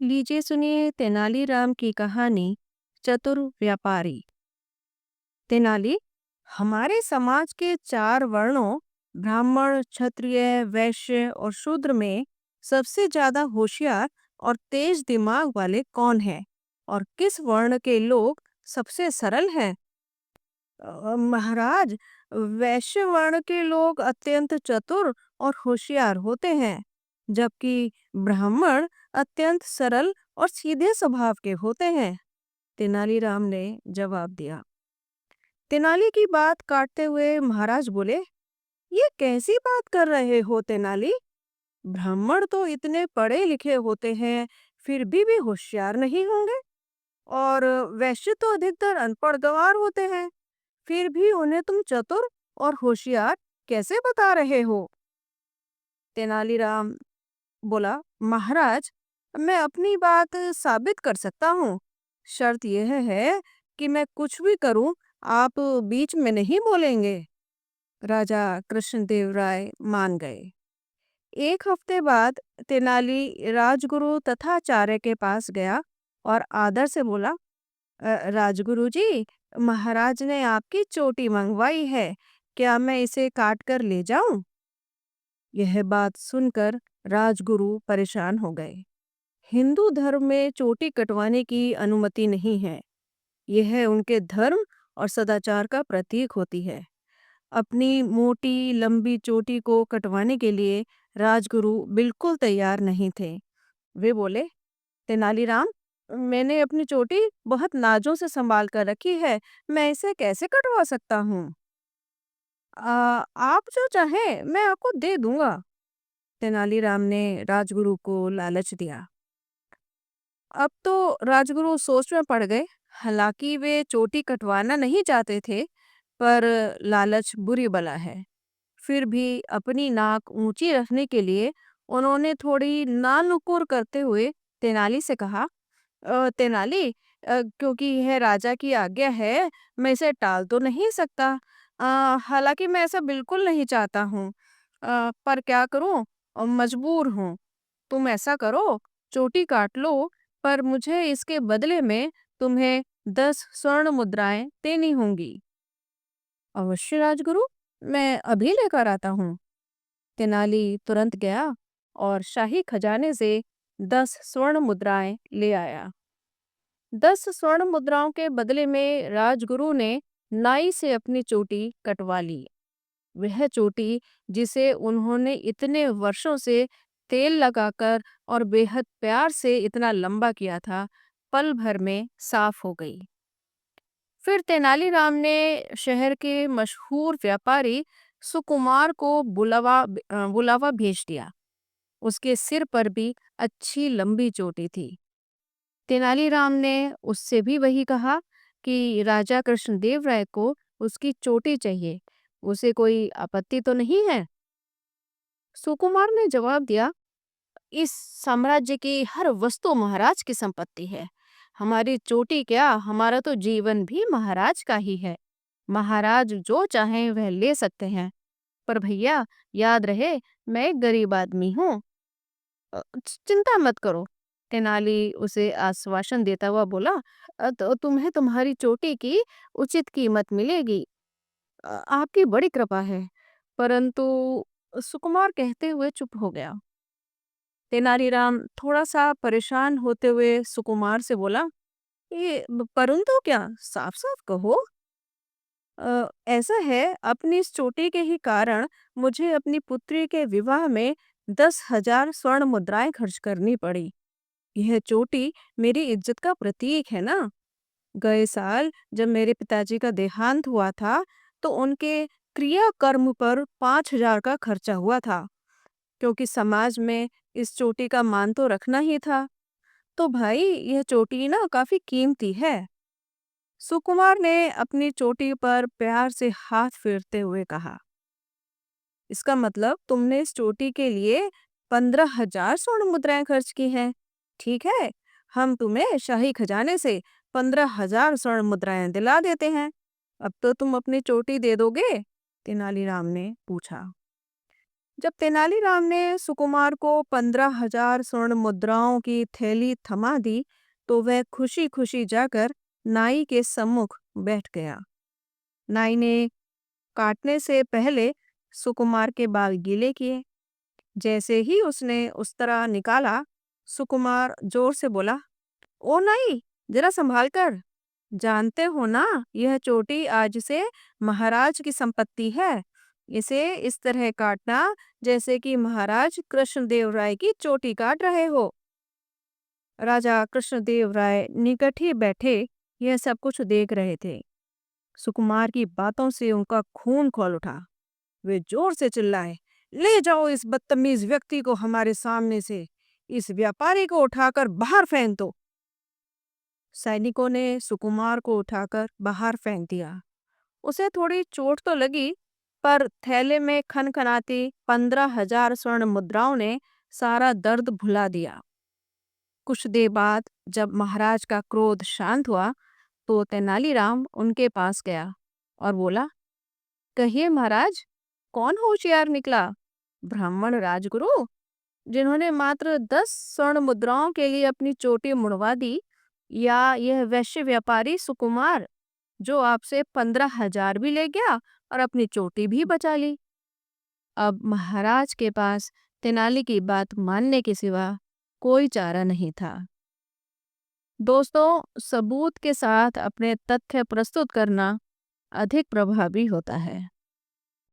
लीजिए सुनिए तेनालीराम की कहानी चतुर व्यापारी। तेनाली, हमारे समाज के चार वर्णों ब्राह्मण, क्षत्रिय, वैश्य और शूद्र में सबसे ज्यादा होशियार और तेज दिमाग वाले कौन हैं? और किस वर्ण के लोग सबसे सरल हैं? महाराज, वैश्य वर्ण के लोग अत्यंत चतुर और होशियार होते हैं, जबकि ब्राह्मण अत्यंत सरल और सीधे स्वभाव के होते हैं। तेनालीराम ने जवाब दिया। तेनाली की बात काटते हुए महाराज बोले, ये कैसी बात कर रहे हो तेनाली? ब्राह्मण तो इतने पढ़े लिखे होते हैं, फिर भी होशियार नहीं होंगे। और वैश्य तो अधिकतर अनपढ़ गंवार होते हैं, फिर भी उन्हें तुम चतुर और होशियार कैसे बता रहे हो? तेनालीराम बोला, महाराज, मैं अपनी बात साबित कर सकता हूँ। शर्त यह है कि मैं कुछ भी करूं, आप बीच में नहीं बोलेंगे। राजा कृष्णदेव राय मान गए। एक हफ्ते बाद तेनाली राजगुरु तथाचार्य के पास गया और आदर से बोला, राजगुरु जी, महाराज ने आपकी चोटी मंगवाई है, क्या मैं इसे काट कर ले जाऊं? यह बात सुनकर राजगुरु परेशान हो गए। हिंदू धर्म में चोटी कटवाने की अनुमति नहीं है। यह उनके धर्म और सदाचार का प्रतीक होती है। अपनी मोटी लंबी चोटी को कटवाने के लिए राजगुरु बिल्कुल तैयार नहीं थे। वे बोले, तेनालीराम, मैंने अपनी चोटी बहुत नाजों से संभाल कर रखी है, मैं इसे कैसे कटवा सकता हूँ? आप जो चाहें मैं आपको दे दूंगा। तेनालीराम ने राजगुरु को लालच दिया। अब तो राजगुरु सोच में पड़ गए। हालांकि वे चोटी कटवाना नहीं चाहते थे, पर लालच बुरी बला है। फिर भी अपनी नाक ऊंची रखने के लिए उन्होंने थोड़ी नानुकुर करते हुए तेनाली से कहा, तेनाली, क्योंकि यह राजा की आज्ञा है, मैं इसे टाल तो नहीं सकता। हालांकि मैं ऐसा बिल्कुल नहीं चाहता हूँ, पर क्या करूँ, मजबूर हूँ। तुम ऐसा करो, चोटी काट लो, पर मुझे इसके बदले में तुम्हें 10 स्वर्ण मुद्राएं देनी होंगी। अवश्य राजगुरु, मैं अभी लेकर आता हूँ। तेनाली तुरंत गया और शाही खजाने से 10 स्वर्ण मुद्राएं ले आया। 10 स्वर्ण मुद्राओं के बदले में राजगुरु ने नाई से अपनी चोटी कटवा ली। वह चोटी, जिसे उन्होंने इतने वर्षों से तेल लगाकर और बेहद प्यार से इतना लंबा किया था, पल भर में साफ हो गई। फिर तेनालीराम ने शहर के मशहूर व्यापारी सुकुमार को बुलावा भेज दिया। उसके सिर पर भी अच्छी लंबी चोटी थी। तेनालीराम ने उससे भी वही कहा कि राजा कृष्णदेव राय को उसकी चोटी चाहिए। उसे कोई आपत्ति तो नहीं है? सुकुमार ने जवाब दिया, इस साम्राज्य की हर वस्तु महाराज की संपत्ति है। हमारी चोटी क्या, हमारा तो जीवन भी महाराज का ही है। महाराज जो चाहें वह ले सकते हैं। पर भैया, याद रहे, मैं एक गरीब आदमी हूँ। चिंता मत करो। तेनाली उसे आश्वासन देता हुआ बोला, तो तुम्हें तुम्हारी चोटी की उचित कीमत मिलेगी। आपकी बड़ी कृपा है। परंतु सुकुमार कहते हुए चुप हो गया। तेनालीराम थोड़ा सा परेशान होते हुए सुकुमार से बोला, ये परंतु क्या, साफ साफ कहो। ऐसा है, अपनी इस चोटी के ही कारण मुझे अपनी पुत्री के विवाह में 10,000 स्वर्ण मुद्राएं खर्च करनी पड़ी। यह चोटी मेरी इज्जत का प्रतीक है ना। गए साल जब मेरे पिताजी का देहांत हुआ था, तो उनके क्रियाकर्म पर 5,000 का खर्चा हुआ था। क्योंकि समाज में इस चोटी का मान तो रखना ही था, तो भाई यह चोटी ना काफी कीमती है। सुकुमार ने अपनी चोटी पर प्यार से हाथ फेरते हुए कहा, इसका मतलब तुमने इस चोटी के लिए 15,000 स्वर्ण मुद्राएं खर्च की हैं। ठीक है, हम तुम्हें शाही खजाने से 15,000 स्वर्ण मुद्राएं दिला देते हैं। अब तो तुम अपनी चोटी दे दोगे? तेनालीराम ने पूछा। जब तेनालीराम ने सुकुमार को 15,000 स्वर्ण मुद्राओं की थैली थमा दी, तो वह खुशी खुशी जाकर नाई के सम्मुख बैठ गया। नाई ने काटने से पहले सुकुमार के बाल गीले किए। जैसे ही उसने उस्तरा निकाला, सुकुमार जोर से बोला, ओ नाई, जरा संभाल कर। जानते हो ना, यह चोटी आज से महाराज की संपत्ति है। इसे इस तरह काटना जैसे कि महाराज कृष्णदेव राय की चोटी काट रहे हो। राजा कृष्णदेव राय निकट ही बैठे यह सब कुछ देख रहे थे। सुकुमार की बातों से उनका खून खौल उठा। वे जोर से चिल्लाए, ले जाओ इस बदतमीज व्यक्ति को हमारे सामने से। इस व्यापारी को उठाकर बाहर फेंक दो। सैनिकों ने सुकुमार को उठाकर बाहर फेंक दिया। उसे थोड़ी चोट तो लगी, पर थैले में खनखनाती 15,000 स्वर्ण मुद्राओं ने सारा दर्द भुला दिया। कुछ देर बाद जब महाराज का क्रोध शांत हुआ, तो तेनालीराम उनके पास गया और बोला, कहिए महाराज, कौन होशियार निकला? ब्राह्मण राजगुरु, जिन्होंने मात्र 10 स्वर्ण मुद्राओं के लिए अपनी चोटी मुड़वा दी, या यह वैश्य व्यापारी सुकुमार, जो आपसे 15,000 भी ले गया और अपनी चोटी भी बचा ली? अब महाराज के पास तेनाली की बात मानने के सिवा कोई चारा नहीं था। दोस्तों, सबूत के साथ अपने तथ्य प्रस्तुत करना अधिक प्रभावी होता है।